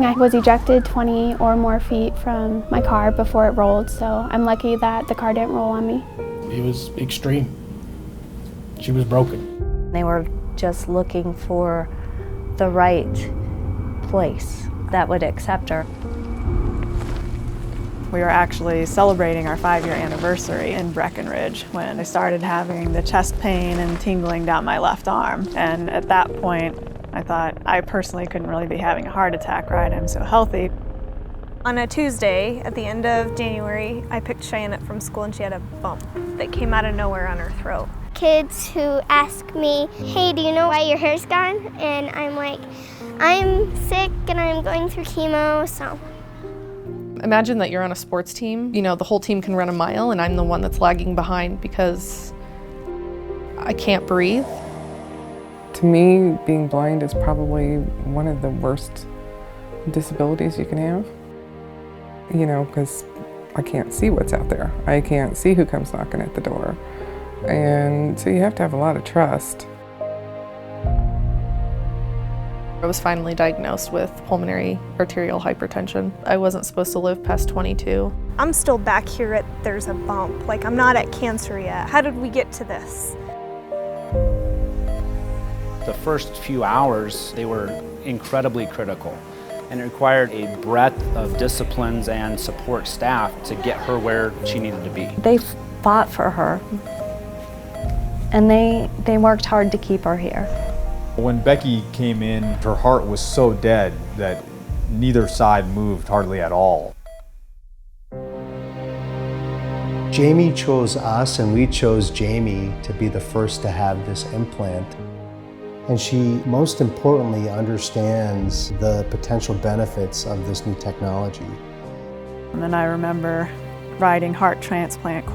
I was ejected 20 or more feet from my car before it rolled, so I'm lucky that the car didn't roll on me. It was extreme. She was broken. They were just looking for the right place that would accept her. We were actually celebrating our 5-year anniversary in Breckenridge when I started having the chest pain and tingling down my left arm. And at that point, I thought I personally couldn't really be having a heart attack, right? I'm so healthy. On a Tuesday at the end of January, I picked Cheyenne up from school and she had a bump that came out of nowhere on her throat. Kids who ask me, hey, do you know why your hair's gone? And I'm like, I'm sick and I'm going through chemo, so. Imagine that you're on a sports team. You know, the whole team can run a mile and I'm the one that's lagging behind because I can't breathe. To me, being blind is probably one of the worst disabilities you can have. You know, because I can't see what's out there. I can't see who comes knocking at the door. And so you have to have a lot of trust. I was finally diagnosed with pulmonary arterial hypertension. I wasn't supposed to live past 22. I'm still back here at there's a bump, like I'm not at cancer yet. How did we get to this? The first few hours, they were incredibly critical, and it required a breadth of disciplines and support staff to get her where she needed to be. They fought for her, and they worked hard to keep her here. When Becky came in, her heart was so dead that neither side moved hardly at all. Jamie chose us and we chose Jamie to be the first to have this implant. And she, most importantly, understands the potential benefits of this new technology. And then I remember writing heart transplant ?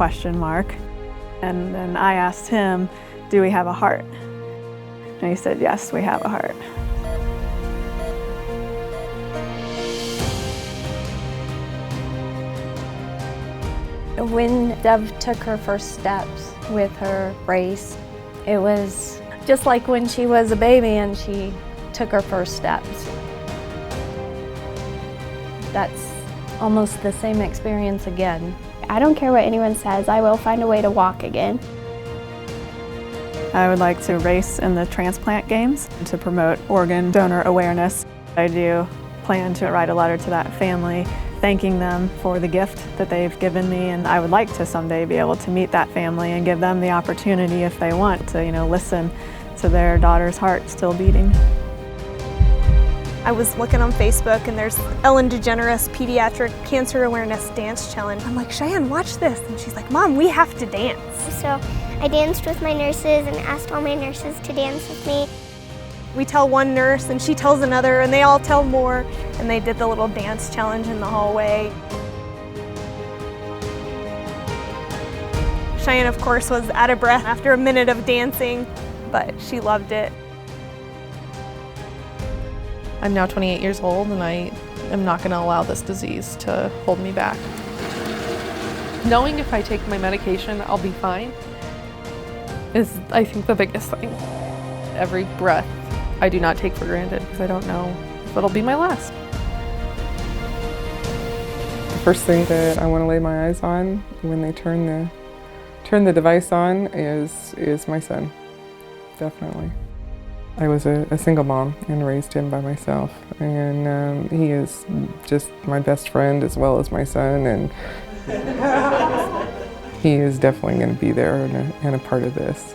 And then I asked him, do we have a heart? And he said, yes, we have a heart. When Dev took her first steps with her brace, it was just like when she was a baby and she took her first steps. That's almost the same experience again. I don't care what anyone says, I will find a way to walk again. I would like to race in the transplant games to promote organ donor awareness. I do plan to write a letter to that family thanking them for the gift that they've given me, and I would like to someday be able to meet that family and give them the opportunity, if they want, to listen to their daughter's heart still beating. I was looking on Facebook and there's Ellen DeGeneres Pediatric Cancer Awareness Dance Challenge. I'm like, Cheyenne, watch this. And she's like, Mom, we have to dance. So I danced with my nurses and asked all my nurses to dance with me. We tell one nurse and she tells another and they all tell more. And they did the little dance challenge in the hallway. Cheyenne, of course, was out of breath after a minute of dancing, but she loved it. I'm now 28 years old and I am not going to allow this disease to hold me back. Knowing if I take my medication, I'll be fine is, I think, the biggest thing. Every breath I do not take for granted because I don't know if it'll be my last. The first thing that I want to lay my eyes on when they turn the device on is my son, definitely. I was a single mom and raised him by myself, and he is just my best friend as well as my son, and he is definitely going to be there and a part of this.